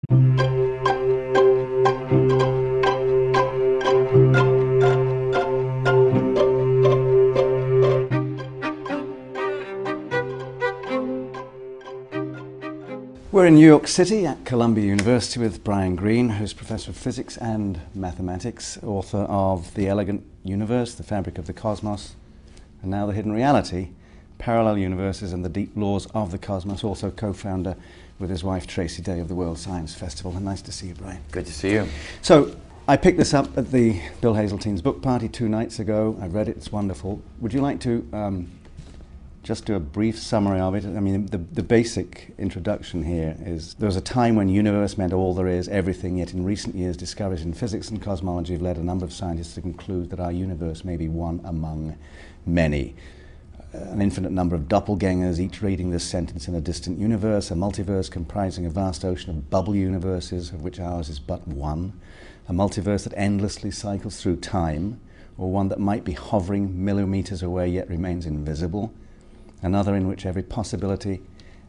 We're in New York City at Columbia University with Brian Greene, who's Professor of Physics and Mathematics, author of The Elegant Universe, The Fabric of the Cosmos, and now The Hidden Reality, Parallel Universes and the Deep Laws of the Cosmos, also co-founder with his wife Tracy Day of the World Science Festival. And nice to see you, Brian. Good to see you. So, I picked this up at the Bill Hazeltine's book party 2 nights ago. I read it, it's wonderful. Would you like to just do a brief summary of it? I mean, the basic introduction here is there was a time when universe meant all there is, everything, yet in recent years discoveries in physics and cosmology have led a number of scientists to conclude that our universe may be one among many. An infinite number of doppelgangers, each reading this sentence in a distant universe, a multiverse comprising a vast ocean of bubble universes, of which ours is but one, a multiverse that endlessly cycles through time, or one that might be hovering millimeters away yet remains invisible, another in which every possibility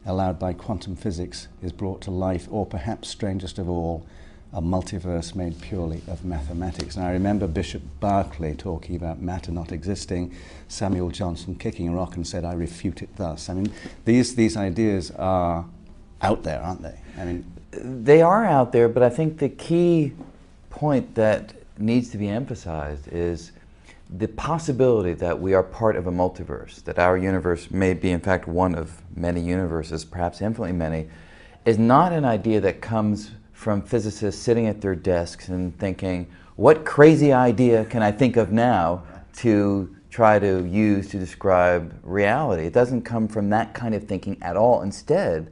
allowed by quantum physics is brought to life, or perhaps strangest of all, a multiverse made purely of mathematics. And I remember Bishop Berkeley talking about matter not existing, Samuel Johnson kicking a rock and said, "I refute it thus." I mean, these ideas are out there, aren't they? I mean, they are out there, but I think the key point that needs to be emphasized is the possibility that we are part of a multiverse, that our universe may be in fact one of many universes, perhaps infinitely many, is not an idea that comes from physicists sitting at their desks and thinking, what crazy idea can I think of now to try to use to describe reality? It doesn't come from that kind of thinking at all. Instead,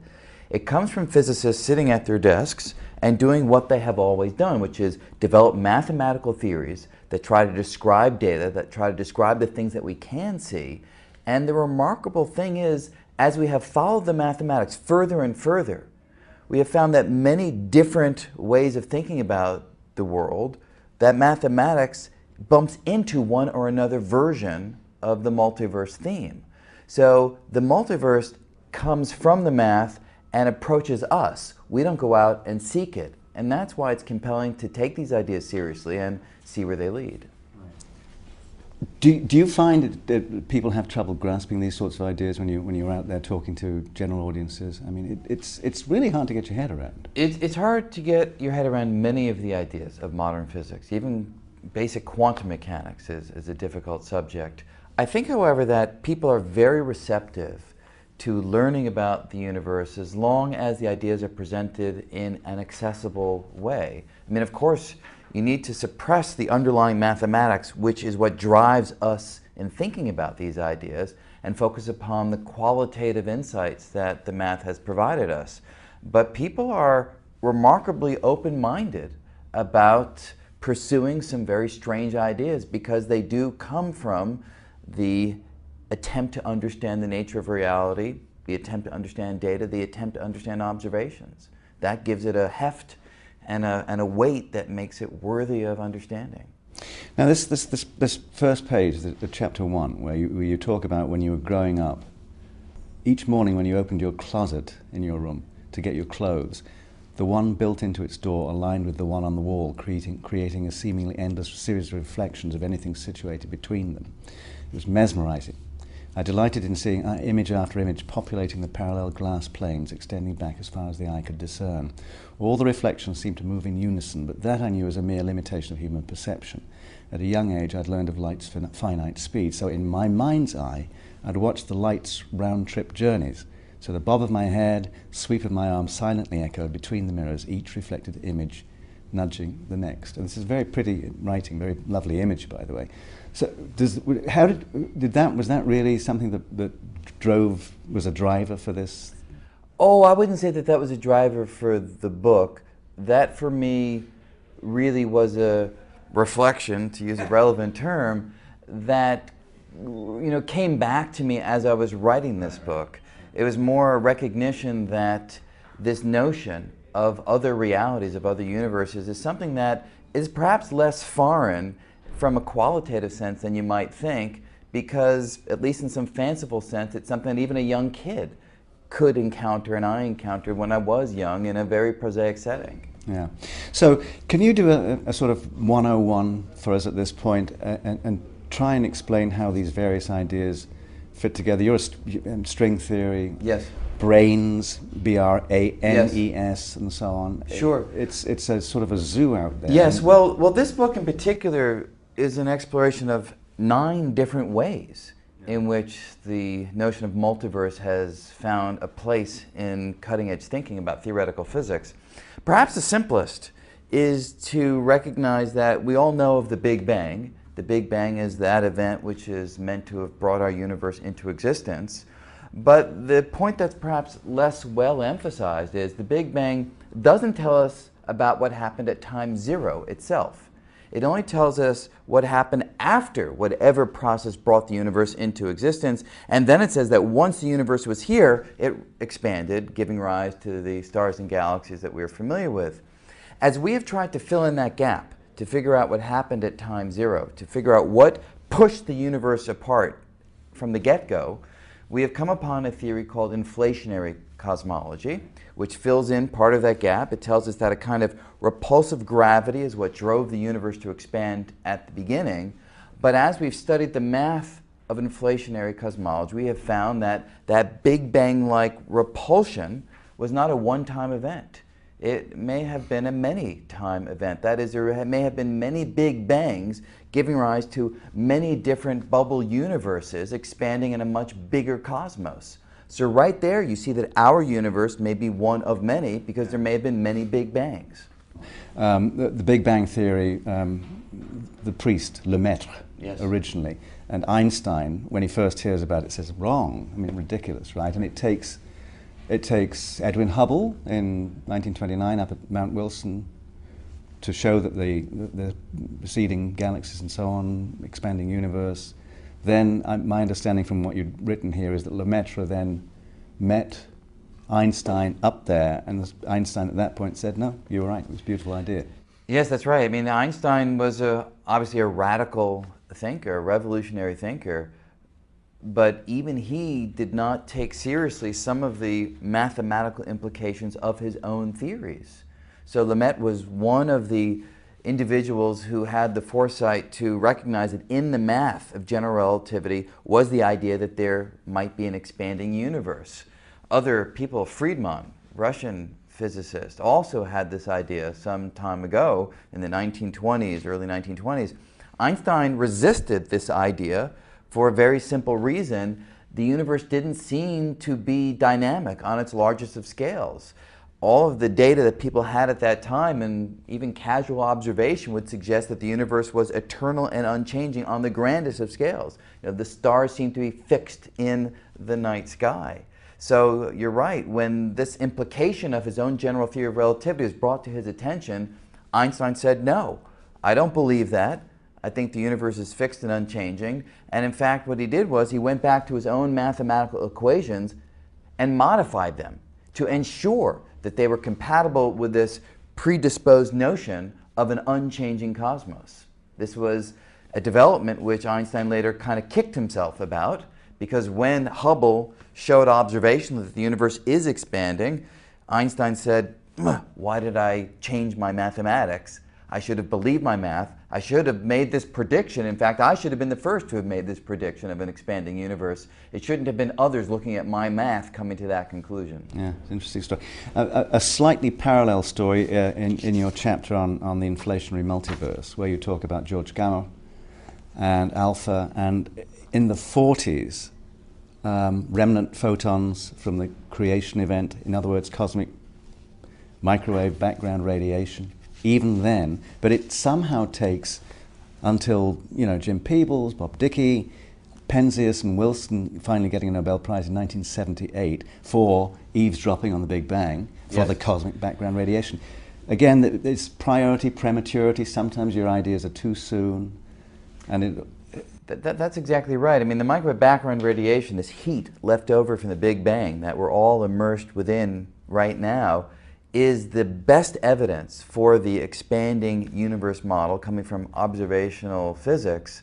it comes from physicists sitting at their desks and doing what they have always done, which is develop mathematical theories that try to describe data, that try to describe the things that we can see. And the remarkable thing is, as we have followed the mathematics further and further, we have found that many different ways of thinking about the world, that mathematics bumps into one or another version of the multiverse theme. So the multiverse comes from the math and approaches us. We don't go out and seek it. And that's why it's compelling to take these ideas seriously and see where they lead. do you find that people have trouble grasping these sorts of ideas when you're out there talking to general audiences? I mean, it's really hard to get your head around. It's hard to get your head around many of the ideas of modern physics. Even basic quantum mechanics is a difficult subject. I think, however, that people are very receptive to learning about the universe as long as the ideas are presented in an accessible way. I mean, of course, you need to suppress the underlying mathematics, which is what drives us in thinking about these ideas, and focus upon the qualitative insights that the math has provided us. But people are remarkably open-minded about pursuing some very strange ideas because they do come from the attempt to understand the nature of reality, the attempt to understand data, the attempt to understand observations. That gives it a heft and a weight that makes it worthy of understanding. Now this first page, the chapter 1, where you talk about when you were growing up, each morning when you opened your closet in your room to get your clothes, the one built into its door aligned with the one on the wall, creating a seemingly endless series of reflections of anything situated between them. It was mesmerizing. I delighted in seeing image after image populating the parallel glass planes extending back as far as the eye could discern. All the reflections seemed to move in unison, but that I knew was a mere limitation of human perception. At a young age, I'd learned of light's finite speed, so in my mind's eye, I'd watched the light's round-trip journeys. So the bob of my head, sweep of my arm silently echoed between the mirrors, each reflected image nudging the next. And this is very pretty writing, very lovely image, by the way. So was that really something that was a driver for this? Oh, I wouldn't say that that was a driver for the book. That for me really was a reflection, to use a relevant term, that came back to me as I was writing this book. It was more a recognition that this notion of other realities, of other universes, is something that is perhaps less foreign from a qualitative sense than you might think, because, at least in some fanciful sense, it's something that even a young kid could encounter and I encountered when I was young in a very prosaic setting. Yeah. So can you do a sort of 101 for us at this point and try and explain how these various ideas fit together? You're string theory. Yes. Branes, B-R-A-N-E-S, and so on. Sure. It's a sort of a zoo out there. Yes. Well, this book in particular is an exploration of 9 different ways in which the notion of multiverse has found a place in cutting-edge thinking about theoretical physics. Perhaps the simplest is to recognize that we all know of the Big Bang. The Big Bang is that event which is meant to have brought our universe into existence. But the point that's perhaps less well emphasized is the Big Bang doesn't tell us about what happened at time 0 itself. It only tells us what happened after whatever process brought the universe into existence, and then it says that once the universe was here, it expanded, giving rise to the stars and galaxies that we're familiar with. As we have tried to fill in that gap, to figure out what happened at time 0, to figure out what pushed the universe apart from the get-go, we have come upon a theory called inflationary cosmology, which fills in part of that gap. It tells us that a kind of repulsive gravity is what drove the universe to expand at the beginning. But as we've studied the math of inflationary cosmology, we have found that that Big Bang-like repulsion was not a one-time event. It may have been a many-time event. That is, there may have been many Big Bangs giving rise to many different bubble universes expanding in a much bigger cosmos. So right there you see that our universe may be one of many because there may have been many Big Bangs. The Big Bang Theory, the priest, Lemaitre, yes, originally, and Einstein, when he first hears about it, says, wrong, I mean, ridiculous, right? And it takes Edwin Hubble in 1929 up at Mount Wilson to show that the receding galaxies and so on, expanding universe. Then my understanding from what you'd written here is that Lemaitre then met Einstein up there, and Einstein at that point said, no, you were right, it was a beautiful idea. Yes, that's right. I mean, Einstein was obviously a radical thinker, a revolutionary thinker, but even he did not take seriously some of the mathematical implications of his own theories. So Lemaitre was one of the individuals who had the foresight to recognize that in the math of general relativity was the idea that there might be an expanding universe. Other people, Friedman, Russian physicist, also had this idea some time ago in the 1920s, early 1920s. Einstein resisted this idea for a very simple reason. The universe didn't seem to be dynamic on its largest of scales. All of the data that people had at that time, and even casual observation, would suggest that the universe was eternal and unchanging on the grandest of scales. You know, the stars seemed to be fixed in the night sky. So you're right, when this implication of his own general theory of relativity was brought to his attention, Einstein said, no, I don't believe that. I think the universe is fixed and unchanging. And in fact, what he did was he went back to his own mathematical equations and modified them to ensure that they were compatible with this predisposed notion of an unchanging cosmos. This was a development which Einstein later kind of kicked himself about, because when Hubble showed observation that the universe is expanding, Einstein said, why did I change my mathematics? I should have believed my math. I should have made this prediction. In fact, I should have been the first to have made this prediction of an expanding universe. It shouldn't have been others looking at my math coming to that conclusion. Yeah, it's an interesting story. A slightly parallel story in your chapter on the inflationary multiverse, where you talk about George Gamow and alpha, and in the 40s, remnant photons from the creation event, in other words, cosmic microwave background radiation, even then, but it somehow takes until, you know, Jim Peebles, Bob Dickey, Penzias and Wilson finally getting a Nobel Prize in 1978 for eavesdropping on the Big Bang for the cosmic background radiation. Again, it's priority, prematurity. Sometimes your ideas are too soon, and that's exactly right. I mean, the microwave background radiation, this heat left over from the Big Bang that we're all immersed within right now, is the best evidence for the expanding universe model coming from observational physics.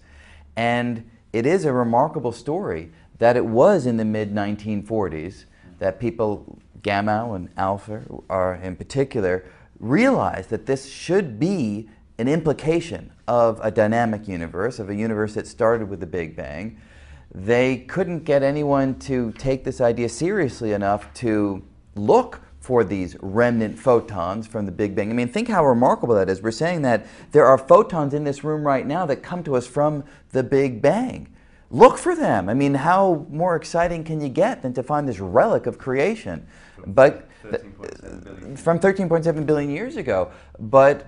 And it is a remarkable story that it was in the mid-1940s that people, Gamow and Alpha are in particular, realized that this should be an implication of a dynamic universe, of a universe that started with the Big Bang. They couldn't get anyone to take this idea seriously enough to look for these remnant photons from the Big Bang. I mean, think how remarkable that is. We're saying that there are photons in this room right now that come to us from the Big Bang. Look for them. I mean, how more exciting can you get than to find this relic of creation? But from 13.7 billion years ago. But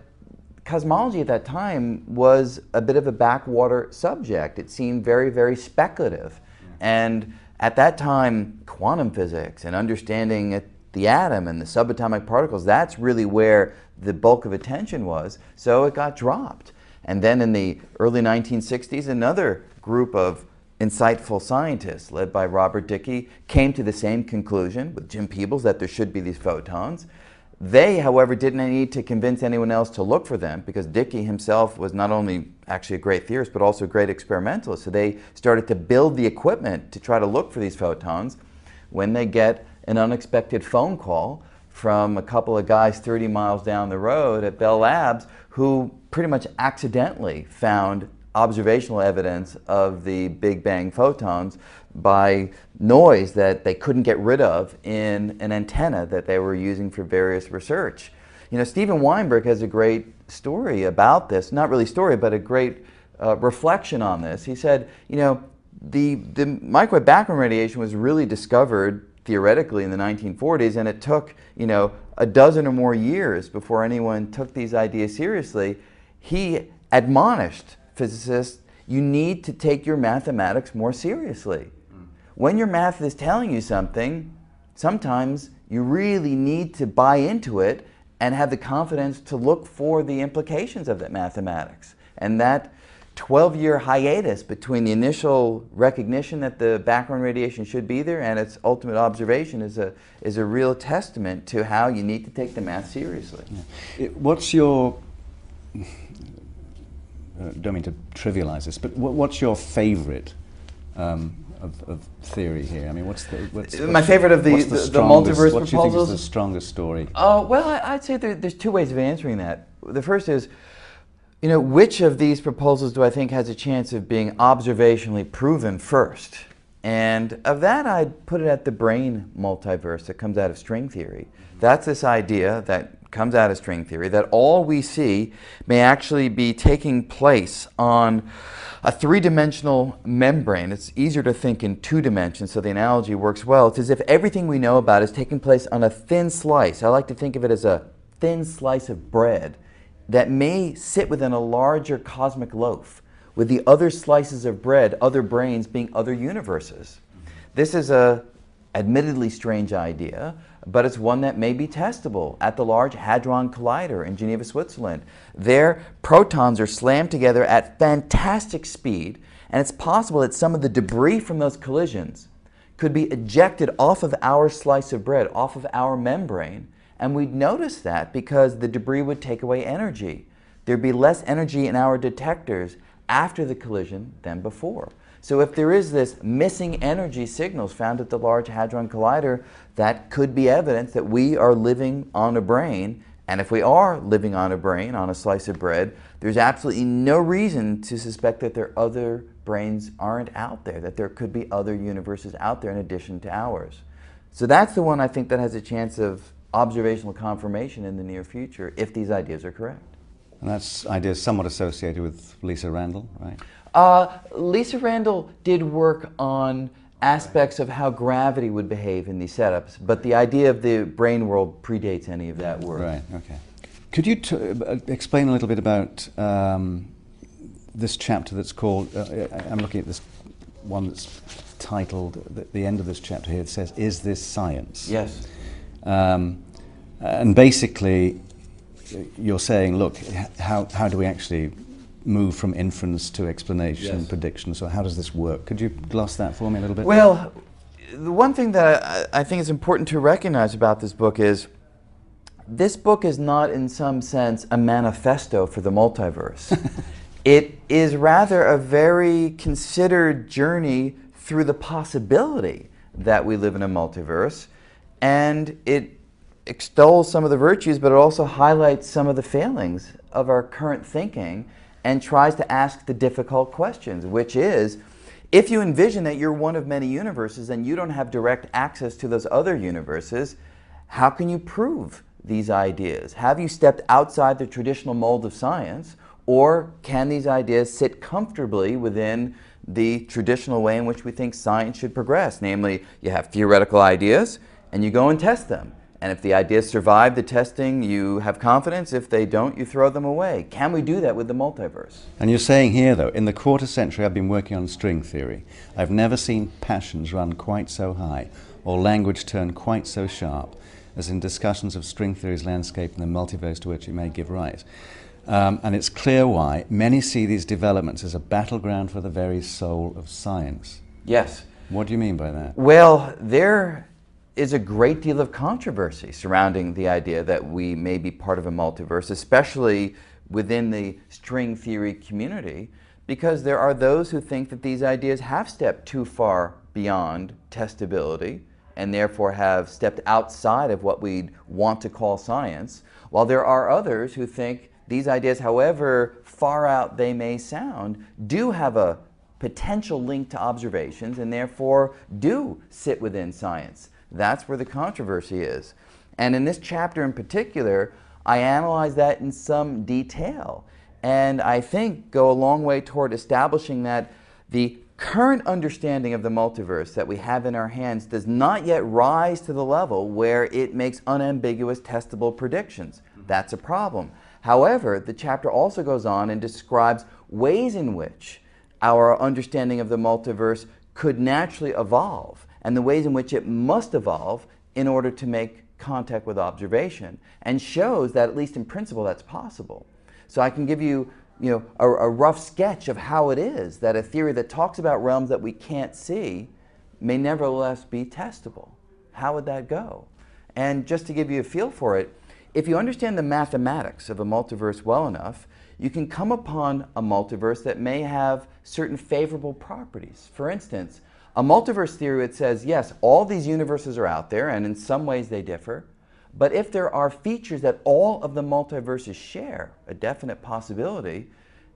cosmology at that time was a bit of a backwater subject. It seemed very, very speculative. And at that time, quantum physics and understanding the atom and the subatomic particles, that's really where the bulk of attention was. So it got dropped. And then in the early 1960s, another group of insightful scientists, led by Robert Dicke, came to the same conclusion with Jim Peebles that there should be these photons. They, however, didn't need to convince anyone else to look for them, because Dicke himself was not only actually a great theorist, but also a great experimentalist. So they started to build the equipment to try to look for these photons. When they get an unexpected phone call from a couple of guys 30 miles down the road at Bell Labs who pretty much accidentally found observational evidence of the Big Bang photons by noise that they couldn't get rid of in an antenna that they were using for various research. You know, Steven Weinberg has a great story about this, not really story, but a great reflection on this. He said, you know, the microwave background radiation was really discovered theoretically in the 1940s, and it took, you know, a dozen or more years before anyone took these ideas seriously. He admonished physicists, you need to take your mathematics more seriously. When your math is telling you something, sometimes you really need to buy into it and have the confidence to look for the implications of that mathematics. And that 12-year hiatus between the initial recognition that the background radiation should be there and its ultimate observation is a real testament to how you need to take the math seriously. Yeah. What's your, don't mean to trivialize this, but what's your favorite of theory here? I mean, what's my favorite of the multiverse proposals? What do you think is the strongest story? Well, I'd say there's two ways of answering that. The first is, you know, which of these proposals do I think has a chance of being observationally proven first? And of that, I'd put it at the brane multiverse that comes out of string theory. That's this idea that comes out of string theory that all we see may actually be taking place on a three-dimensional membrane. It's easier to think in two dimensions, so the analogy works well. It's as if everything we know about is taking place on a thin slice. I like to think of it as a thin slice of bread that may sit within a larger cosmic loaf, with the other slices of bread, other branes, being other universes. This is a admittedly strange idea, but it's one that may be testable at the Large Hadron Collider in Geneva, Switzerland. There, protons are slammed together at fantastic speed, and it's possible that some of the debris from those collisions could be ejected off of our slice of bread, off of our membrane, and we'd notice that because the debris would take away energy. There'd be less energy in our detectors after the collision than before. So if there is this missing energy signals found at the Large Hadron Collider, that could be evidence that we are living on a brane. And if we are living on a brane, on a slice of bread, there's absolutely no reason to suspect that there other branes aren't out there, that there could be other universes out there in addition to ours. So that's the one I think that has a chance of observational confirmation in the near future, if these ideas are correct. And that's ideas somewhat associated with Lisa Randall, right? Lisa Randall did work on aspects of how gravity would behave in these setups, but the idea of the brane world predates any of that work. Right, okay. Could you explain a little bit about this chapter that's called, I'm looking at this one that's titled, the end of this chapter here, it says, "Is this science?" Yes. And basically, you're saying, look, how do we actually move from inference to explanation, Yes. prediction? So how does this work? Could you gloss that for me a little bit? Well, the one thing that I think is important to recognize about this book is not in some sense a manifesto for the multiverse. It is rather a very considered journey through the possibility that we live in a multiverse. and it extols some of the virtues, but it also highlights some of the failings of our current thinking and tries to ask the difficult questions, which is, if you envision that you're one of many universes and you don't have direct access to those other universes, how can you prove these ideas? Have you stepped outside the traditional mold of science, or can these ideas sit comfortably within the traditional way in which we think science should progress? Namely, you have theoretical ideas and you go and test them. And if the ideas survive the testing, you have confidence. If they don't, you throw them away. Can we do that with the multiverse? And you're saying here, though, in the quarter century I've been working on string theory, I've never seen passions run quite so high or language turn quite so sharp as in discussions of string theory's landscape and the multiverse to which it may give rise. And it's clear why. Many see these developments as a battleground for the very soul of science. Yes. What do you mean by that? Well, there is a great deal of controversy surrounding the idea that we may be part of a multiverse, especially within the string theory community, because there are those who think that these ideas have stepped too far beyond testability and therefore have stepped outside of what we'd want to call science, while there are others who think these ideas, however far out they may sound, do have a potential link to observations and therefore do sit within science. That's where the controversy is. And in this chapter in particular, I analyze that in some detail, and I think go a long way toward establishing that the current understanding of the multiverse that we have in our hands does not yet rise to the level where it makes unambiguous testable predictions. That's a problem. However, the chapter also goes on and describes ways in which our understanding of the multiverse could naturally evolve, and the ways in which it must evolve in order to make contact with observation, and shows that, at least in principle, that's possible. So I can give you, a rough sketch of how it is that a theory that talks about realms that we can't see may nevertheless be testable. How would that go? And just to give you a feel for it, if you understand the mathematics of a multiverse well enough, you can come upon a multiverse that may have certain favorable properties. For instance, a multiverse theory that says, yes, all these universes are out there, and in some ways they differ, but if there are features that all of the multiverses share, a definite possibility,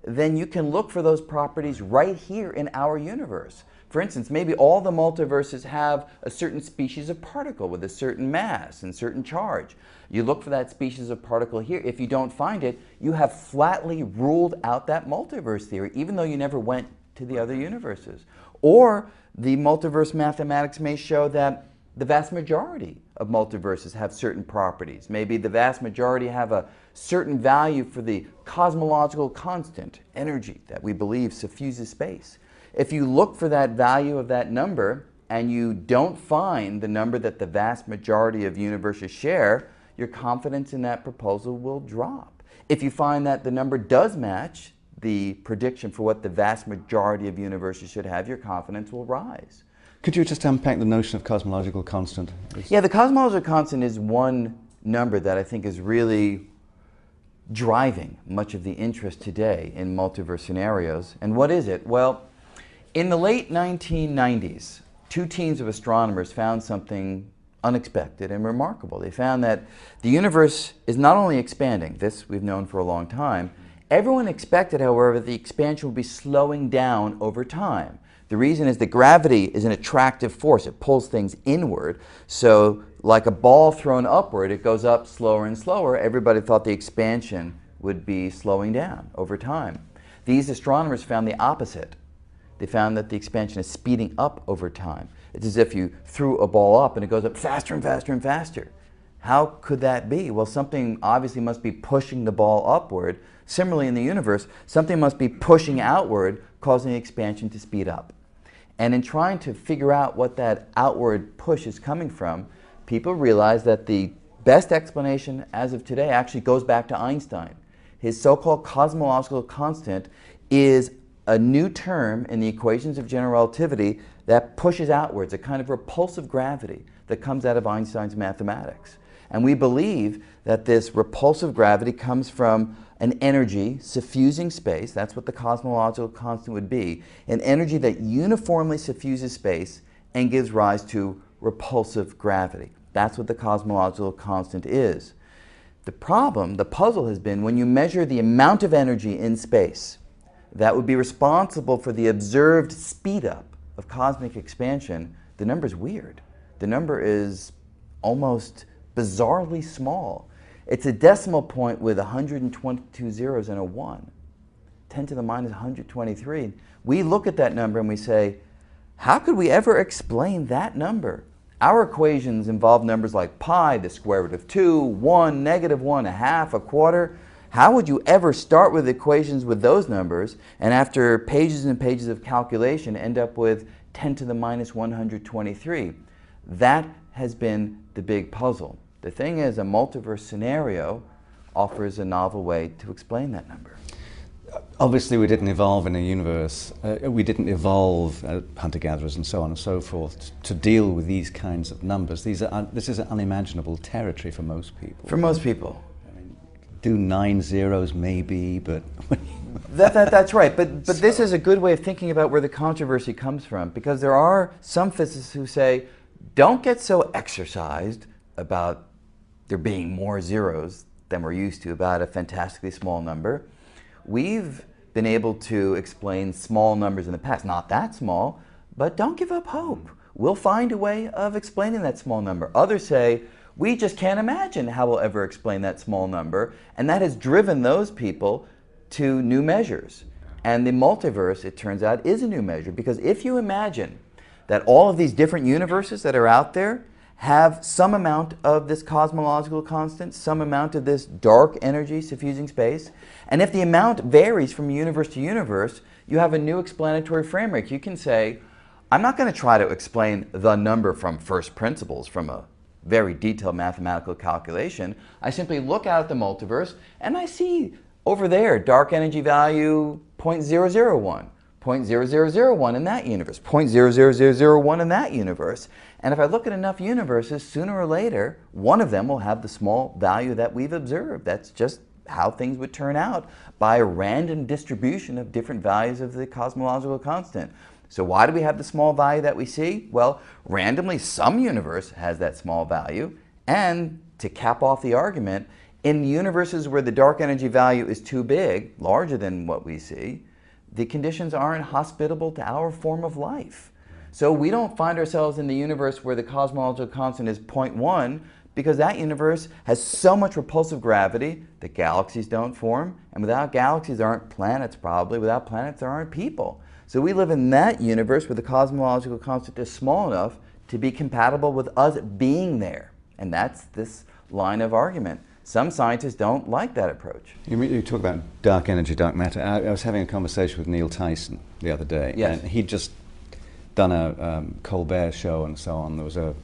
then you can look for those properties right here in our universe. For instance, maybe all the multiverses have a certain species of particle with a certain mass and certain charge. You look for that species of particle here. If you don't find it, you have flatly ruled out that multiverse theory, even though you never went to the other universes. Or the multiverse mathematics may show that the vast majority of multiverses have certain properties. Maybe the vast majority have a certain value for the cosmological constant, energy, that we believe suffuses space. If you look for that value of that number and you don't find the number that the vast majority of universes share, your confidence in that proposal will drop. If you find that the number does match the prediction for what the vast majority of universes should have, your confidence will rise. Could you just unpack the notion of cosmological constant? Yeah, the cosmological constant is one number that I think is really driving much of the interest today in multiverse scenarios. And what is it? Well, in the late 1990s, two teams of astronomers found something unexpected and remarkable. They found that the universe is not only expanding, this we've known for a long time. Everyone expected, however, that the expansion would be slowing down over time. The reason is that gravity is an attractive force. It pulls things inward. So like a ball thrown upward, it goes up slower and slower. Everybody thought the expansion would be slowing down over time. These astronomers found the opposite. They found that the expansion is speeding up over time. It's as if you threw a ball up and it goes up faster and faster and faster. How could that be? Well, something obviously must be pushing the ball upward. Similarly, in the universe, something must be pushing outward, causing the expansion to speed up. And in trying to figure out what that outward push is coming from, people realized that the best explanation as of today actually goes back to Einstein. His so-called cosmological constant is a new term in the equations of general relativity that pushes outwards, a kind of repulsive gravity that comes out of Einstein's mathematics. And we believe that this repulsive gravity comes from an energy suffusing space. That's what the cosmological constant would be. An energy that uniformly suffuses space and gives rise to repulsive gravity. That's what the cosmological constant is. The problem, the puzzle has been when you measure the amount of energy in space that would be responsible for the observed speed up of cosmic expansion, the number is weird. The number is almost bizarrely small. It's a decimal point with 122 zeros and a 1. 10 to the minus 123. We look at that number and we say, how could we ever explain that number? Our equations involve numbers like pi, the square root of 2, 1, -1, a half, a quarter. How would you ever start with equations with those numbers and after pages and pages of calculation end up with 10 to the minus 123? That has been the big puzzle. The thing is, a multiverse scenario offers a novel way to explain that number. Obviously, we didn't evolve in a universe. We didn't evolve hunter-gatherers and so on and so forth to deal with these kinds of numbers. This is unimaginable territory for most people. For most people. I mean, do 9 zeros maybe, but That's right. But this is a good way of thinking about where the controversy comes from, because there are some physicists who say, don't get so exercised about there being more zeros than we're used to about a fantastically small number. We've been able to explain small numbers in the past, not that small, but don't give up hope. We'll find a way of explaining that small number. Others say, we just can't imagine how we'll ever explain that small number, and that has driven those people to new measures. And the multiverse, it turns out, is a new measure, because if you imagine that all of these different universes that are out there have some amount of this cosmological constant, some amount of this dark energy suffusing space, and if the amount varies from universe to universe, you have a new explanatory framework. You can say, I'm not going to try to explain the number from first principles, from a very detailed mathematical calculation. I simply look out at the multiverse and I see over there dark energy value 0.0001. 0.0001 in that universe, 0.00001 in that universe. And if I look at enough universes, sooner or later, one of them will have the small value that we've observed. That's just how things would turn out by a random distribution of different values of the cosmological constant. So why do we have the small value that we see? Well, randomly some universe has that small value. And to cap off the argument, in universes where the dark energy value is too big, larger than what we see, the conditions aren't hospitable to our form of life. So we don't find ourselves in the universe where the cosmological constant is 0.1 because that universe has so much repulsive gravity that galaxies don't form. And without galaxies, there aren't planets probably. Without planets, there aren't people. So we live in that universe where the cosmological constant is small enough to be compatible with us being there. And that's this line of argument. Some scientists don't like that approach. You talk about dark energy, dark matter. I was having a conversation with Neil Tyson the other day. Yes. And he'd just done a Colbert show and so on. There was a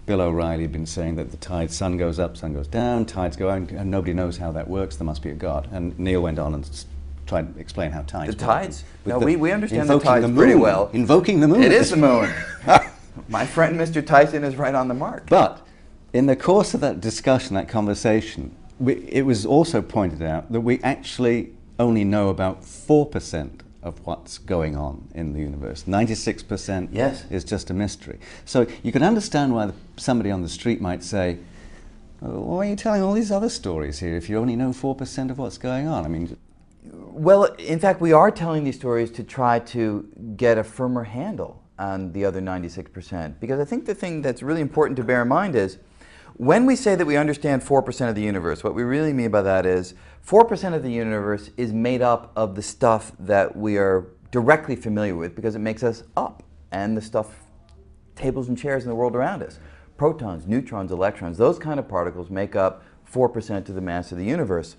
Bill O'Reilly had been saying that the sun goes up, sun goes down, tides go out, and nobody knows how that works. There must be a God. And Neil went on and tried to explain how tides work. The tides? No, the, we understand the tides the moon, pretty well. Invoking the moon. It is the moon. My friend Mr. Tyson is right on the mark. But in the course of that discussion, that conversation, it was also pointed out that we actually only know about 4% of what's going on in the universe. 96% yes. is just a mystery. So you can understand why somebody on the street might say, why are you telling all these other stories here if you only know 4% of what's going on? I mean, well, in fact, we are telling these stories to try to get a firmer handle on the other 96%. Because I think the thing that's really important to bear in mind is, when we say that we understand 4% of the universe, what we really mean by that is 4% of the universe is made up of the stuff that we are directly familiar with because it makes us up, and the stuff, tables and chairs in the world around us. Protons, neutrons, electrons, those kind of particles make up 4% of the mass of the universe.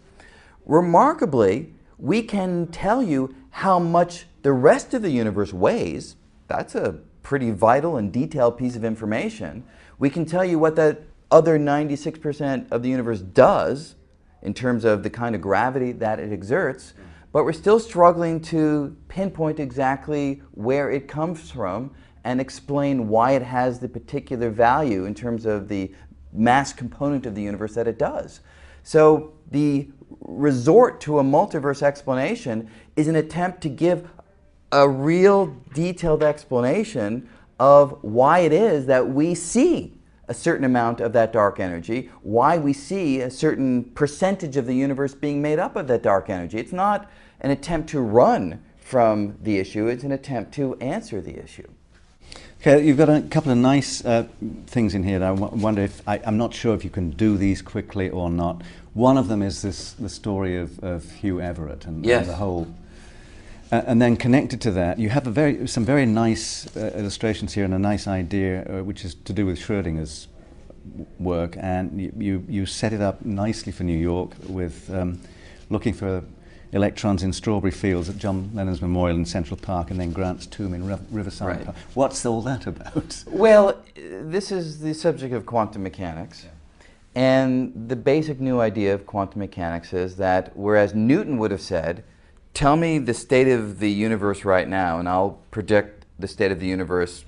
Remarkably, we can tell you how much the rest of the universe weighs. That's a pretty vital and detailed piece of information. We can tell you what that other 96% of the universe does in terms of the kind of gravity that it exerts, but we're still struggling to pinpoint exactly where it comes from and explain why it has the particular value in terms of the mass component of the universe that it does. So the resort to a multiverse explanation is an attempt to give a real detailed explanation of why it is that we see a certain amount of that dark energy, why we see a certain percentage of the universe being made up of that dark energy. It's not an attempt to run from the issue, it's an attempt to answer the issue. Okay, you've got a couple of nice things in here that I wonder if, I'm not sure if you can do these quickly or not. One of them is the story of Hugh Everett and, yes. and the whole, and then connected to that, you have some very nice illustrations here and a nice idea which is to do with Schrödinger's work, and you set it up nicely for New York with looking for electrons in strawberry fields at John Lennon's Memorial in Central Park and then Grant's tomb in Riverside right. Park. What's all that about? Well, this is the subject of quantum mechanics. Yeah. And the basic new idea of quantum mechanics is that whereas Newton would have said, tell me the state of the universe right now and I'll predict the state of the universe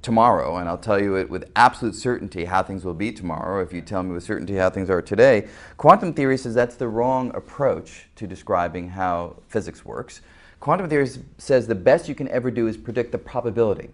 tomorrow, and I'll tell you it with absolute certainty how things will be tomorrow if you tell me with certainty how things are today. Quantum theory says that's the wrong approach to describing how physics works. Quantum theory says the best you can ever do is predict the probability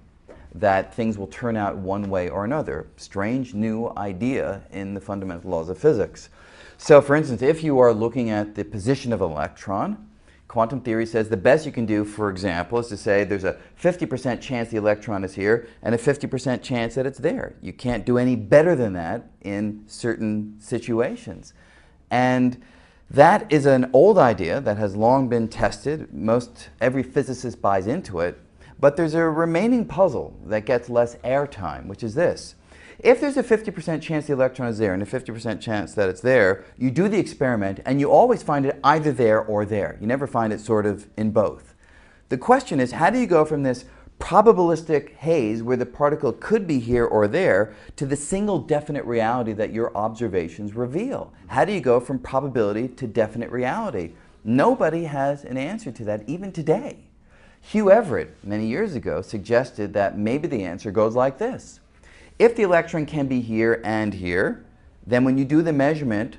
that things will turn out one way or another. Strange new idea in the fundamental laws of physics. So for instance, if you are looking at the position of an electron, quantum theory says the best you can do, for example, is to say there's a 50% chance the electron is here and a 50% chance that it's there. You can't do any better than that in certain situations. And that is an old idea that has long been tested. Every physicist buys into it. But there's a remaining puzzle that gets less airtime, which is this. If there's a 50% chance the electron is there and a 50% chance that it's there, you do the experiment and you always find it either there or there. You never find it sort of in both. The question is, how do you go from this probabilistic haze where the particle could be here or there to the single definite reality that your observations reveal? How do you go from probability to definite reality? Nobody has an answer to that even today. Hugh Everett, many years ago, suggested that maybe the answer goes like this. If the electron can be here and here, then when you do the measurement,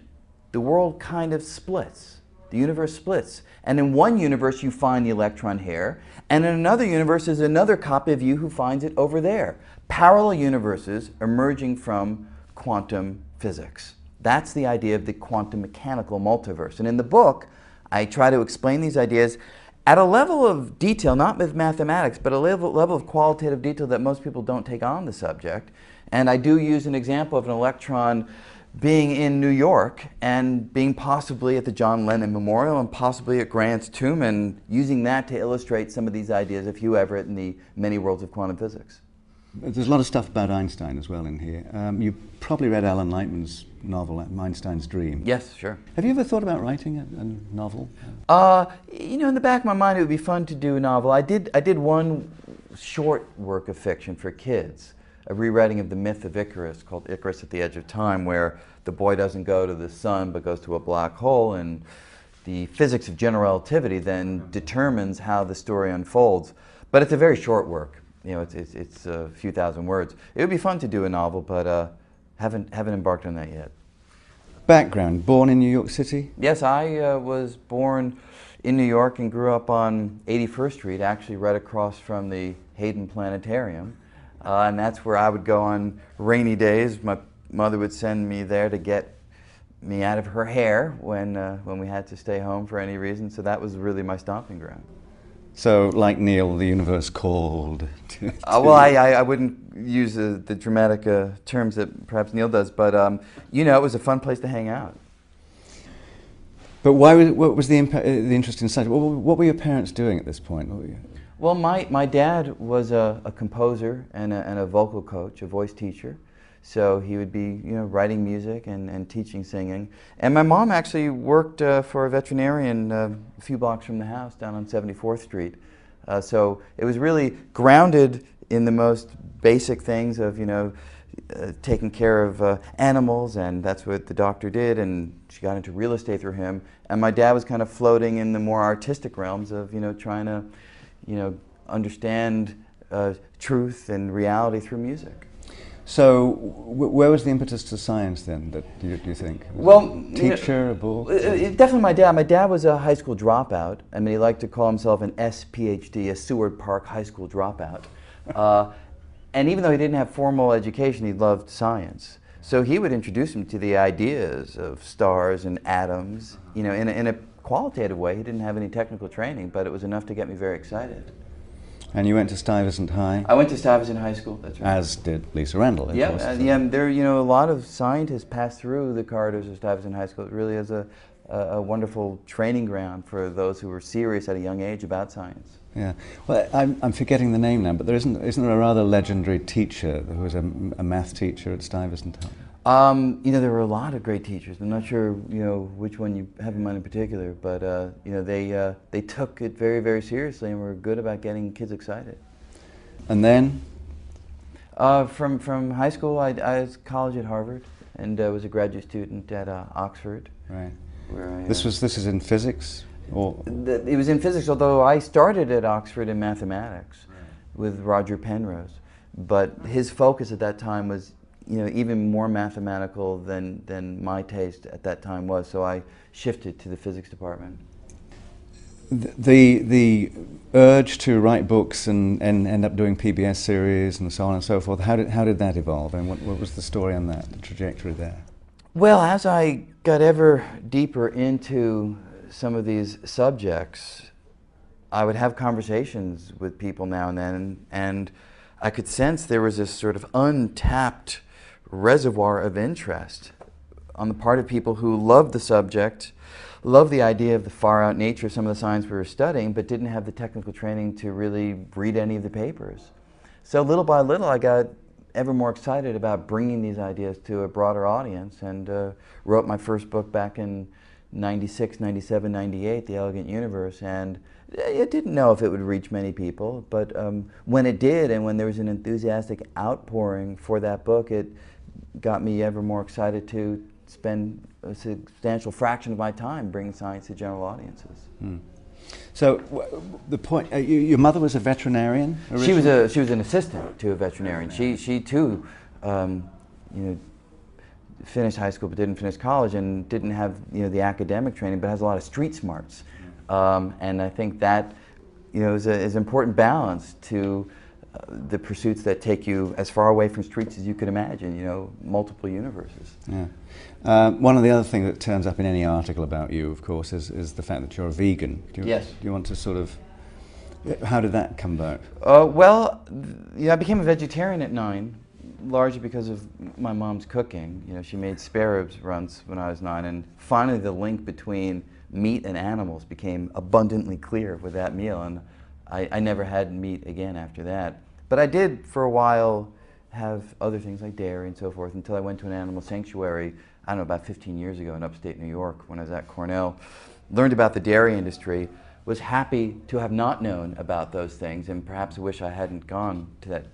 the world kind of splits. The universe splits. And in one universe you find the electron here, and in another universe there's another copy of you who finds it over there. Parallel universes emerging from quantum physics. That's the idea of the quantum mechanical multiverse. And in the book, I try to explain these ideas at a level of detail, not with mathematics, but a level of qualitative detail that most people don't take on the subject. And I do use an example of an electron being in New York and being possibly at the John Lennon Memorial and possibly at Grant's tomb, and using that to illustrate some of these ideas of Hugh Everett and the many worlds of quantum physics. There's a lot of stuff about Einstein as well in here. You probably read Alan Lightman's novel, Einstein's Dream. Yes, sure. Have you ever thought about writing a novel? You know, in the back of my mind it would be fun to do a novel. I did one short work of fiction for kids, a rewriting of the myth of Icarus called Icarus at the Edge of Time, where the boy doesn't go to the sun but goes to a black hole, and the physics of general relativity then determines how the story unfolds. But it's a very short work. You know, it's a few thousand words. It would be fun to do a novel, but haven't embarked on that yet. Background, born in New York City? Yes, I was born in New York and grew up on 81st Street, actually right across from the Hayden Planetarium. And that's where I would go on rainy days. My mother would send me there to get me out of her hair when we had to stay home for any reason. So that was really my stomping ground. So, like Neil, the universe called. Well, I wouldn't use the dramatic terms that perhaps Neil does, but you know, it was a fun place to hang out. But what was the interest in science? What were your parents doing at this point? Well, my dad was a composer and a vocal coach, a voice teacher. So he would be, you know, writing music and teaching singing. And my mom actually worked for a veterinarian a few blocks from the house down on 74th Street. So it was really grounded in the most basic things of, you know, taking care of animals, and that's what the doctor did, and she got into real estate through him. And my dad was kind of floating in the more artistic realms of, you know, trying to, you know, understand truth and reality through music. So, where was the impetus to science then, do you think? Well, teacher, a book? Definitely my dad. My dad was a high school dropout. I mean, he liked to call himself an SPhD, a Seward Park High School dropout. And even though he didn't have formal education, he loved science. So he would introduce me to the ideas of stars and atoms, you know, in a qualitative way. He didn't have any technical training, but it was enough to get me very excited. And you went to Stuyvesant High? I went to Stuyvesant High School, that's right. As did Lisa Randall, yeah, course. Yeah, there, you know, a lot of scientists pass through the corridors of Stuyvesant High School. It really is a wonderful training ground for those who were serious at a young age about science. Yeah. Well, I'm forgetting the name now, but isn't there a rather legendary teacher who was a math teacher at Stuyvesant High? You know, there were a lot of great teachers. I'm not sure, you know, which one you have in mind in particular, but you know, they took it very, very seriously and were good about getting kids excited. And then? From high school, I was college at Harvard, and was a graduate student at Oxford. Right. Where this is in physics, or? It was in physics, although I started at Oxford in mathematics with Roger Penrose, but his focus at that time was, you know, even more mathematical than my taste at that time was, so I shifted to the physics department. The urge to write books and end up doing PBS series and so on and so forth, how did that evolve, and what was the story on that, the trajectory there? Well, as I got ever deeper into some of these subjects, I would have conversations with people now and then, and I could sense there was this sort of untapped reservoir of interest on the part of people who loved the subject, loved the idea of the far-out nature of some of the science we were studying, but didn't have the technical training to really read any of the papers. So little by little, I got ever more excited about bringing these ideas to a broader audience, and wrote my first book back in 96, 97, 98, The Elegant Universe, and I didn't know if it would reach many people, but when it did, and when there was an enthusiastic outpouring for that book, it got me ever more excited to spend a substantial fraction of my time bringing science to general audiences. Hmm. So the point, your mother was a veterinarian originally? She was an assistant to a veterinarian. She too, you know, finished high school but didn't finish college, and didn't have, you know, the academic training, but has a lot of street smarts. And I think that, you know, is an important balance to the pursuits that take you as far away from streets as you could imagine, you know, multiple universes. Yeah. One of the other things that turns up in any article about you, of course, is the fact that you're a vegan. Yes. Do you want to sort of, how did that come about? Well, yeah, I became a vegetarian at 9, largely because of my mom's cooking. You know, she made spare ribs once when I was 9, and finally the link between meat and animals became abundantly clear with that meal, and I never had meat again after that. But I did, for a while, have other things like dairy and so forth, until I went to an animal sanctuary, I don't know, about 15 years ago in upstate New York when I was at Cornell. Learned about the dairy industry, was happy to have not known about those things, and perhaps wish I hadn't gone to that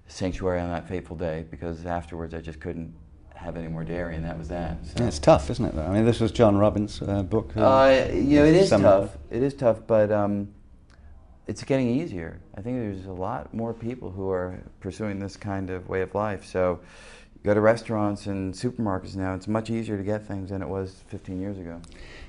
sanctuary on that fateful day, because afterwards I just couldn't have any more dairy, and that was that. So. Yeah, it's tough, isn't it, though? I mean, this was John Robbins' book. You know, it is tough. It is tough, but it's getting easier. I think there's a lot more people who are pursuing this kind of way of life. So you go to restaurants and supermarkets now, it's much easier to get things than it was 15 years ago.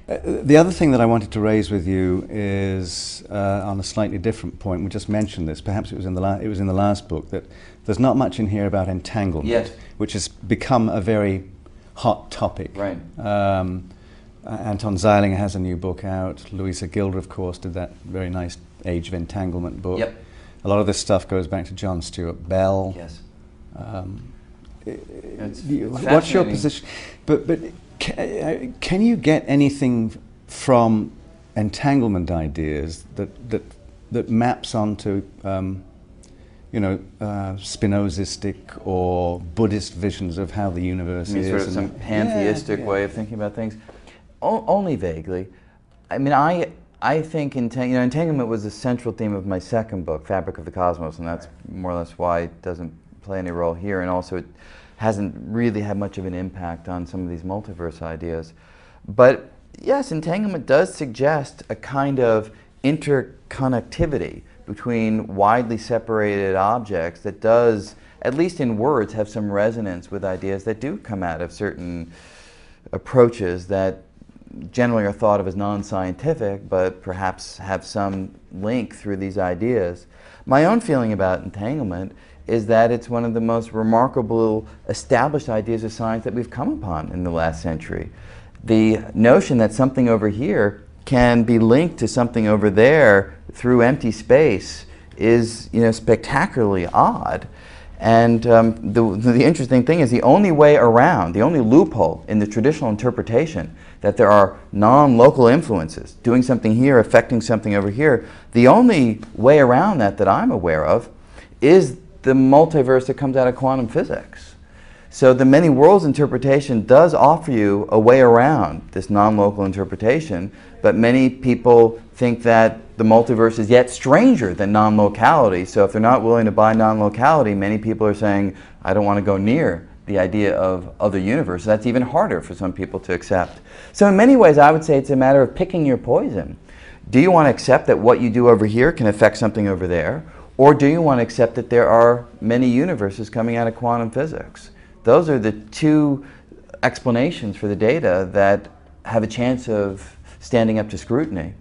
The other thing that I wanted to raise with you is on a slightly different point. We just mentioned this. Perhaps it was in the last book, that there's not much in here about entanglement, yes, which has become a very hot topic. Right. Anton Zeilinger has a new book out. Louisa Gilder, of course, did that very nice Age of Entanglement book. Yep. A lot of this stuff goes back to John Stuart Bell. Yes. What's your position? But can you get anything from entanglement ideas that maps onto you know, Spinozistic or Buddhist visions of how the universe is? Sort of some pantheistic way of thinking about things? Only vaguely. I mean, I think entanglement was the central theme of my second book, Fabric of the Cosmos, and that's more or less why it doesn't play any role here, and also it hasn't really had much of an impact on some of these multiverse ideas. But yes, entanglement does suggest a kind of interconnectivity between widely separated objects that does, at least in words, have some resonance with ideas that do come out of certain approaches that generally are thought of as non-scientific, but perhaps have some link through these ideas. My own feeling about entanglement is that it's one of the most remarkable established ideas of science that we've come upon in the last century. The notion that something over here can be linked to something over there through empty space is, spectacularly odd. And the interesting thing is the only way around, the only loophole in the traditional interpretation that there are non-local influences doing something here, affecting something over here, the only way around that I'm aware of is the multiverse that comes out of quantum physics. So the many worlds interpretation does offer you a way around this non-local interpretation, but many people think that the multiverse is yet stranger than non-locality. So if they're not willing to buy non-locality, many people are saying, I don't want to go near the idea of other universes. That's even harder for some people to accept. So in many ways, I would say it's a matter of picking your poison. Do you want to accept that what you do over here can affect something over there? Or do you want to accept that there are many universes coming out of quantum physics? Those are the two explanations for the data that have a chance of standing up to scrutiny.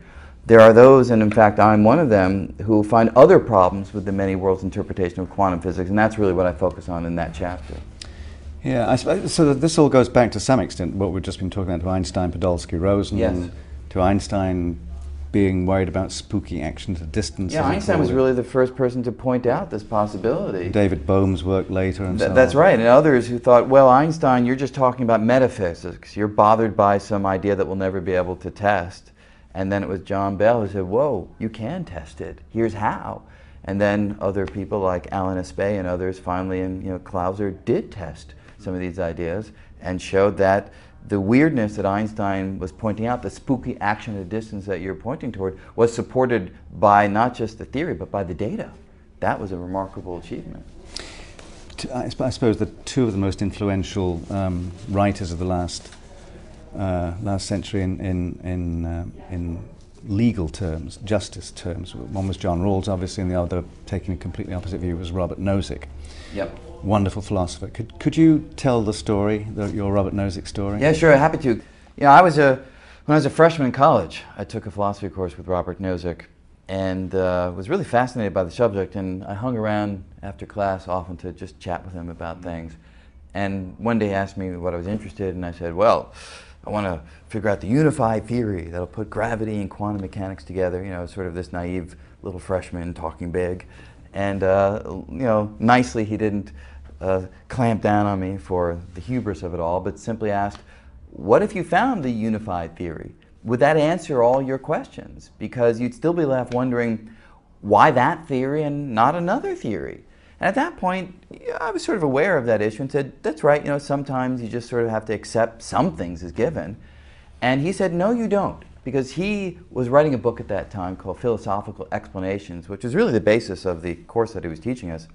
There are those, and in fact I'm one of them, who find other problems with the many worlds interpretation of quantum physics, and that's really what I focus on in that chapter. Yeah, I suppose, so this all goes back to some extent what we've just been talking about, to Einstein, Podolsky, Rosen, Yes. to Einstein being worried about spooky action at a distance. Yeah, Einstein was really the first person to point out this possibility. David Bohm's work later and so on. That's right, and others who thought, well, Einstein, you're just talking about metaphysics. You're bothered by some idea that we'll never be able to test. And then it was John Bell who said, whoa, you can test it. Here's how. And then other people like Alan Aspect and others finally, and Clauser did test some of these ideas and showed that the weirdness that Einstein was pointing out, the spooky action at a distance that you're pointing toward, was supported by not just the theory, but by the data. That was a remarkable achievement. I suppose that two of the most influential writers of the last century in legal terms, justice terms, one was John Rawls, obviously, and the other, taking a completely opposite view, was Robert Nozick. Yep. Wonderful Philosopher. Could you tell the story, your Robert Nozick story? Yeah, sure, happy to. When I was a freshman in college, I took a philosophy course with Robert Nozick and was really fascinated by the subject, and I hung around after class often to just chat with him about things. And one day he asked me what I was interested in, and I said, well, I want to figure out the unified theory that'll put gravity and quantum mechanics together, sort of this naive little freshman talking big. And, nicely he didn't clamp down on me for the hubris of it all, but simply asked, what if you found the unified theory? Would that answer all your questions? Because you'd still be left wondering, why that theory and not another theory? And at that point, I was sort of aware of that issue and said, that's right, sometimes you just sort of have to accept some things as given. And he said, no, you don't. Because he was writing a book at that time called Philosophical Explanations, which was really the basis of the course that he was teaching us.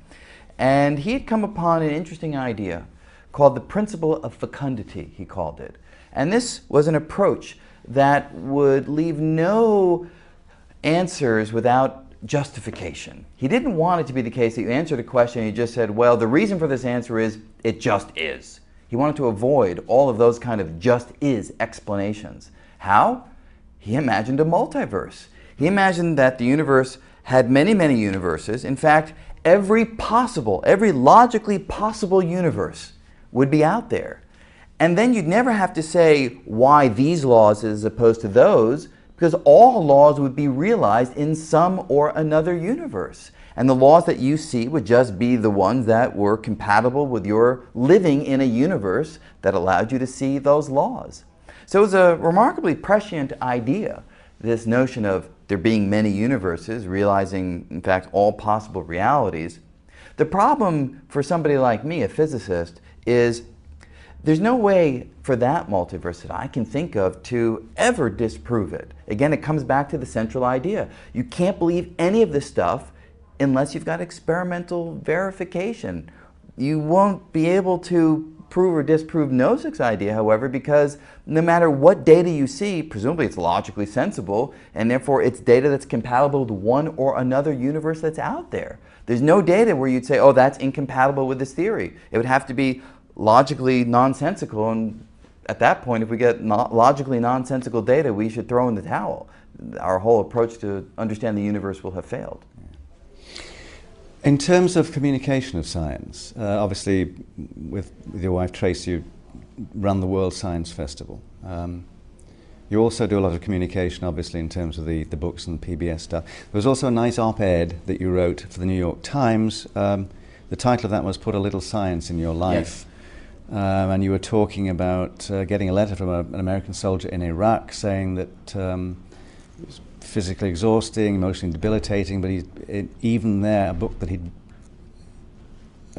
And he had come upon an interesting idea called the principle of fecundity, he called it. And this was an approach that would leave no answers without justification. He didn't want it to be the case that you answered a question and you just said, well, the reason for this answer is, it just is. He wanted to avoid all of those kind of just is explanations. How? He imagined a multiverse. He imagined that the universe had many, many universes. In fact, every logically possible universe would be out there. And then you'd never have to say why these laws as opposed to those, because all laws would be realized in some or another universe. And the laws that you see would just be the ones that were compatible with your living in a universe that allowed you to see those laws. So it was a remarkably prescient idea, this notion of there being many universes, realizing, in fact, all possible realities. The problem for somebody like me, a physicist, is there's no way for that multiverse that I can think of to ever disprove it. Again, it comes back to the central idea. You can't believe any of this stuff unless you've got experimental verification. You won't be able to prove or disprove Nozick's idea, however, because no matter what data you see, presumably it's logically sensible, and therefore it's data that's compatible with one or another universe that's out there. There's no data where you'd say, oh, that's incompatible with this theory. It would have to be logically nonsensical, and at that point, if we get logically nonsensical data, we should throw in the towel. Our whole approach to understand the universe will have failed. In terms of communication of science, obviously with your wife Tracy, you run the World Science Festival. You also do a lot of communication, obviously, in terms of the books and PBS stuff. There was also a nice op-ed that you wrote for the New York Times. The title of that was "Put a Little Science in Your Life." Yes. And you were talking about getting a letter from an American soldier in Iraq saying that it was physically exhausting, emotionally debilitating, but even there, a book that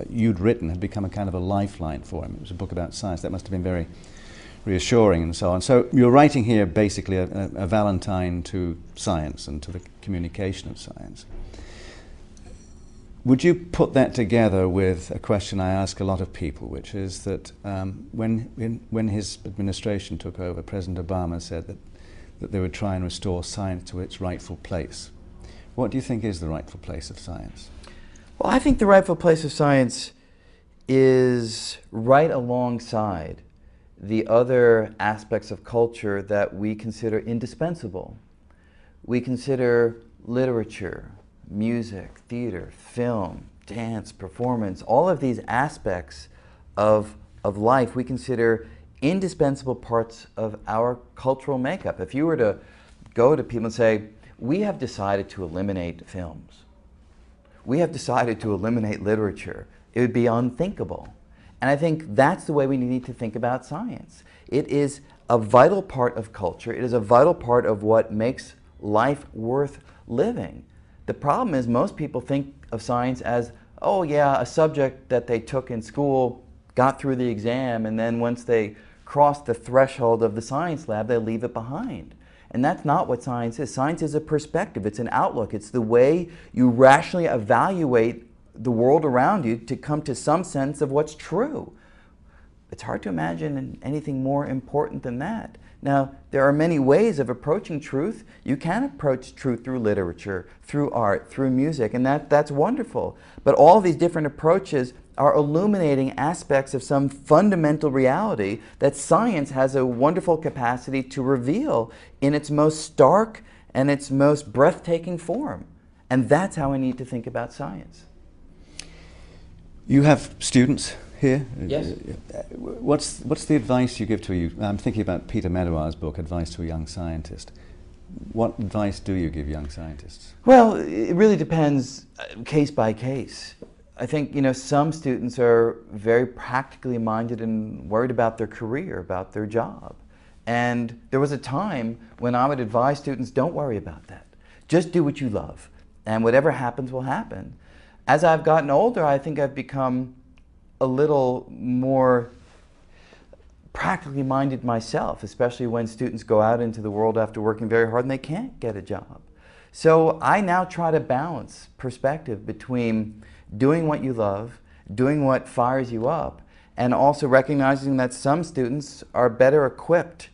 you'd written had become a kind of a lifeline for him. It was a book about science. That must have been very reassuring and so on. So you're writing here basically a valentine to science and to the communication of science. Would you put that together with a question I ask a lot of people, which is that when his administration took over, President Obama said that they would try and restore science to its rightful place. What do you think is the rightful place of science? Well, I think the rightful place of science is right alongside the other aspects of culture that we consider indispensable. We consider literature, music, theater, film, dance, performance, all of these aspects of life we consider indispensable parts of our cultural makeup. If you were to go to people and say, we have decided to eliminate films, we have decided to eliminate literature, it would be unthinkable. And I think that's the way we need to think about science. It is a vital part of culture. It is a vital part of what makes life worth living. The problem is most people think of science as, oh yeah, a subject that they took in school, got through the exam, and then once they cross the threshold of the science lab, they leave it behind. And that's not what science is. Science is a perspective. It's an outlook. It's the way you rationally evaluate the world around you to come to some sense of what's true. It's hard to imagine anything more important than that. Now, there are many ways of approaching truth. You can approach truth through literature, through art, through music, and that's wonderful. But all these different approaches are illuminating aspects of some fundamental reality that science has a wonderful capacity to reveal in its most stark and its most breathtaking form. And that's how we need to think about science. You have students here? Yes. What's the advice you give to you? I'm thinking about Peter Medawar's book, Advice to a Young Scientist. What advice do you give young scientists? Well, it really depends case by case. I think, some students are very practically minded and worried about their career, about their job. And there was a time when I would advise students, don't worry about that. Just do what you love, and whatever happens will happen. As I've gotten older, I think I've become a little more practically minded myself, especially when students go out into the world after working very hard and they can't get a job. So I now try to balance perspective between doing what you love, doing what fires you up, and also recognizing that some students are better equipped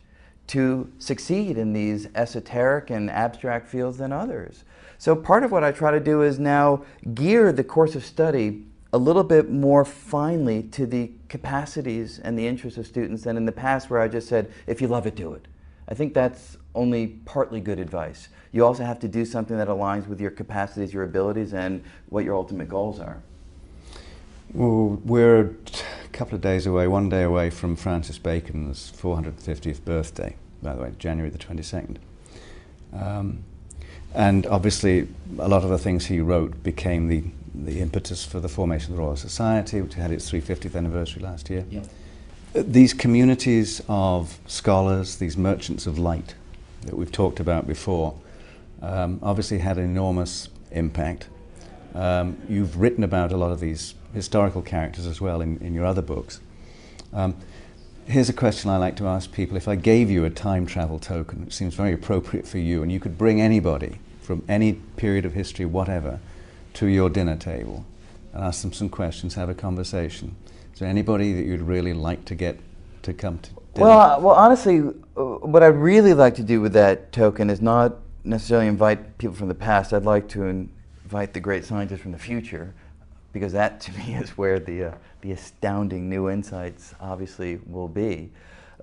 to succeed in these esoteric and abstract fields than others. So part of what I try to do is now gear the course of study a little bit more finely to the capacities and the interests of students than in the past where I just said, if you love it, do it. I think that's only partly good advice. You also have to do something that aligns with your capacities, your abilities, and what your ultimate goals are. Well, we're a couple of days away, one day away from Francis Bacon's 450th birthday, by the way, January the 22nd. And obviously, a lot of the things he wrote became the impetus for the formation of the Royal Society, which had its 350th anniversary last year. Yeah. These communities of scholars, these merchants of light that we've talked about before, obviously had an enormous impact. You've written about a lot of these historical characters as well in your other books. Here's a question I like to ask people. If I gave you a time travel token, which seems very appropriate for you, and you could bring anybody from any period of history, whatever, to your dinner table and ask them some questions, have a conversation. Is there anybody that you'd really like to get to come to dinner? Well, honestly, what I'd really like to do with that token is not necessarily invite people from the past. I'd like to invite the great scientists from the future, because that, to me, is where the astounding new insights obviously will be.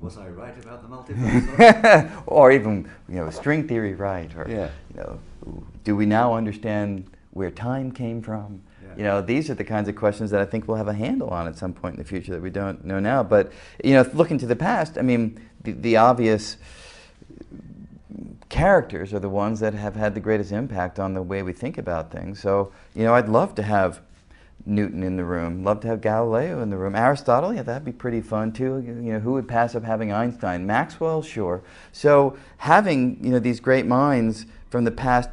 Was I right about the multiverse? Or even, string theory right? Or, yeah. do we now understand where time came from? Yeah. You know, these are the kinds of questions that I think we'll have a handle on at some point in the future that we don't know now. But, you know, looking to the past, I mean, the obvious characters are the ones that have had the greatest impact on the way we think about things. So, you know, I'd love to have Newton in the room, love to have Galileo in the room. Aristotle, yeah, that'd be pretty fun too. You know, who would pass up having Einstein? Maxwell, sure. So having, you know, these great minds from the past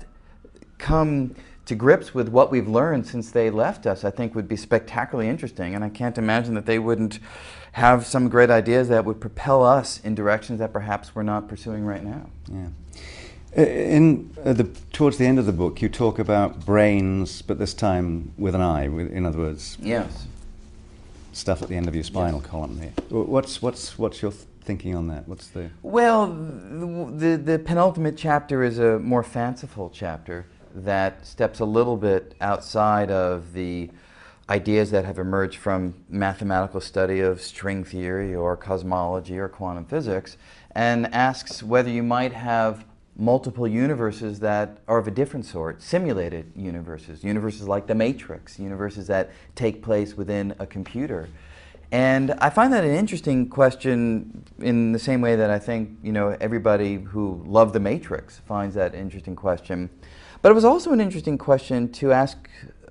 come to grips with what we've learned since they left us, I think would be spectacularly interesting. And I can't imagine that they wouldn't have some great ideas that would propel us in directions that perhaps we're not pursuing right now. Yeah. Towards the end of the book, you talk about brains, but this time with an I. In other words, yes, stuff at the end of your spinal column there. What's your thinking on that? What's the well, the penultimate chapter is a more fanciful chapter that steps a little bit outside of the ideas that have emerged from mathematical study of string theory or cosmology or quantum physics, and asks whether you might have multiple universes that are of a different sort, simulated universes like the Matrix, universes that take place within a computer. And I find that an interesting question in the same way that I think, you know, everybody who loved the Matrix finds that an interesting question. But it was also an interesting question to ask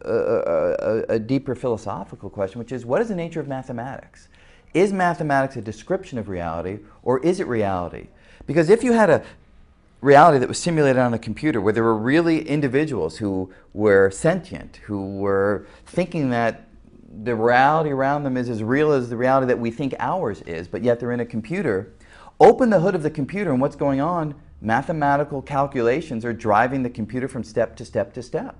a deeper philosophical question, which is, what is the nature of mathematics? Is mathematics a description of reality, or is it reality? Because if you had a reality that was simulated on a computer, where there were really individuals who were sentient, who were thinking that the reality around them is as real as the reality that we think ours is, but yet they're in a computer, open the hood of the computer and what's going on? Mathematical calculations are driving the computer from step to step to step.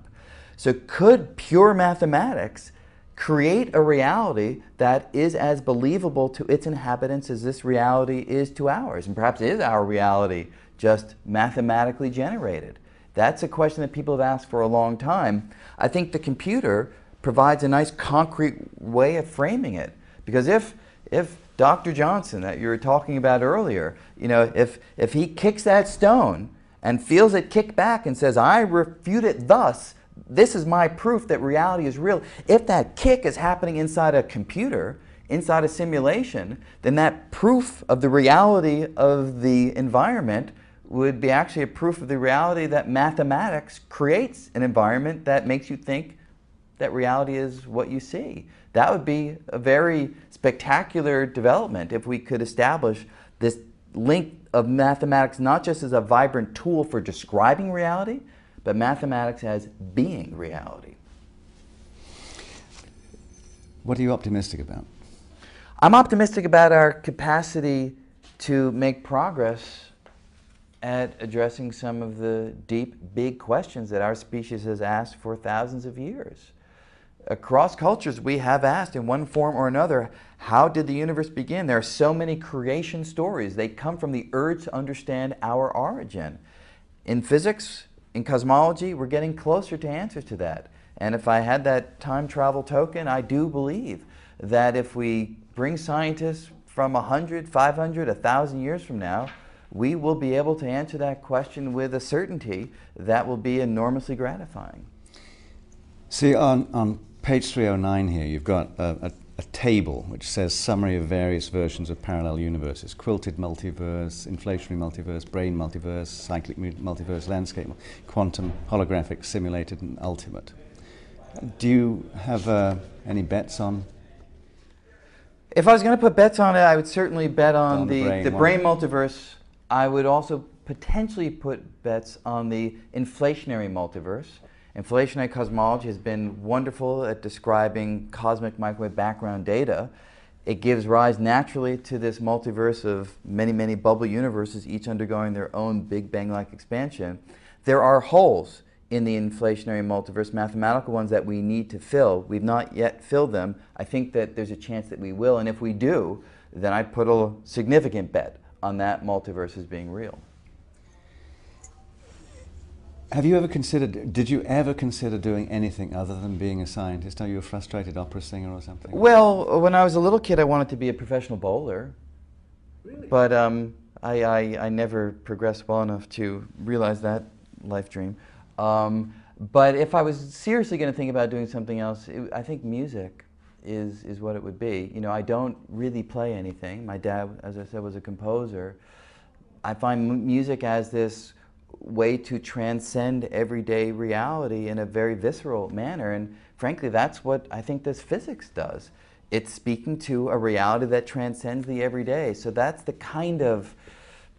So could pure mathematics create a reality that is as believable to its inhabitants as this reality is to ours? And perhaps is our reality just mathematically generated? That's a question that people have asked for a long time. I think the computer provides a nice concrete way of framing it. Because if Dr. Johnson that you were talking about earlier, you know, if he kicks that stone and feels it kick back and says, I refute it thus, this is my proof that reality is real. If that kick is happening inside a computer, inside a simulation, then that proof of the reality of the environment would be actually a proof of the reality that mathematics creates an environment that makes you think that reality is what you see. That would be a very spectacular development if we could establish this link of mathematics not just as a vibrant tool for describing reality, but mathematics as being reality. What are you optimistic about? I'm optimistic about our capacity to make progress at addressing some of the deep, big questions that our species has asked for thousands of years. Across cultures, we have asked in one form or another, how did the universe begin? There are so many creation stories. They come from the urge to understand our origin. In physics, in cosmology, we're getting closer to answers to that. And if I had that time travel token, I do believe that if we bring scientists from 100, 500, 1,000 years from now, we will be able to answer that question with a certainty that will be enormously gratifying. See, on page 309 here, you've got a table which says summary of various versions of parallel universes: quilted multiverse, inflationary multiverse, brain multiverse, cyclic multiverse, landscape, quantum, holographic, simulated, and ultimate. Do you have any bets on? If I was going to put bets on it, I would certainly bet on the brain multiverse. I would also potentially put bets on the inflationary multiverse. Inflationary cosmology has been wonderful at describing cosmic microwave background data. It gives rise naturally to this multiverse of many, many bubble universes, each undergoing their own Big Bang-like expansion. There are holes in the inflationary multiverse, mathematical ones that we need to fill. We've not yet filled them. I think that there's a chance that we will, and if we do, then I'd put a significant bet on that multiverse as being real. Have you ever considered, did you ever consider doing anything other than being a scientist? Are you a frustrated opera singer or something? Well, when I was a little kid, I wanted to be a professional bowler. Really? But I never progressed well enough to realize that life dream. But if I was seriously going to think about doing something else, I think music is what it would be. You know, I don't really play anything. My dad, as I said, was a composer. I find music as this way to transcend everyday reality in a very visceral manner, and frankly, that's what I think this physics does. It's speaking to a reality that transcends the everyday. So that's the kind of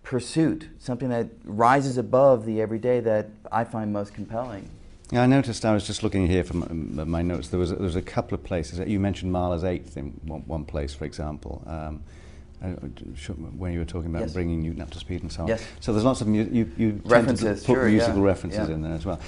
pursuit, something that rises above the everyday, that I find most compelling. Yeah, I noticed, I was just looking here from my notes, there was a couple of places. You mentioned Mahler's Eighth in one place, for example, when you were talking about bringing Newton up to speed and so on. Yes. So there's lots of you references, put musical references in there as well.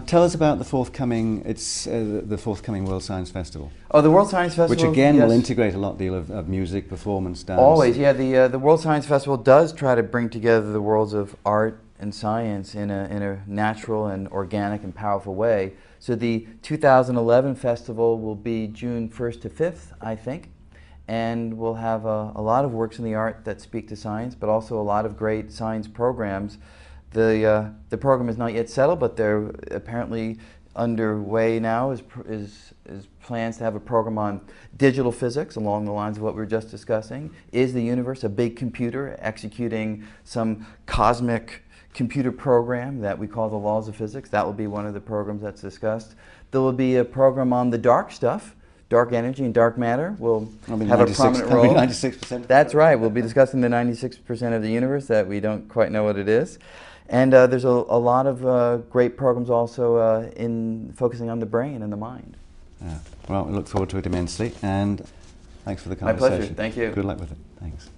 Tell us about the forthcoming, the forthcoming World Science Festival. Oh, the World Science Festival, which again will integrate a lot of music, performance, dance. Always, yeah. The World Science Festival does try to bring together the worlds of art and science in a natural and organic and powerful way. So the 2011 festival will be June 1st to 5th, I think, and we'll have a lot of works in the art that speak to science, but also a lot of great science programs. The program is not yet settled, but they're apparently underway now is plans to have a program on digital physics along the lines of what we were just discussing. Is the universe a big computer executing some cosmic computer program that we call the laws of physics? That will be one of the programs that's discussed. There will be a program on the dark stuff, dark energy and dark matter. We'll have a prominent role. 96%. That's right. We'll be discussing the 96% of the universe that we don't quite know what it is. And there's a lot of great programs also in focusing on the brain and the mind. Yeah. Well, we look forward to it immensely, and thanks for the My conversation. pleasure. Thank you. Good luck with it. Thanks.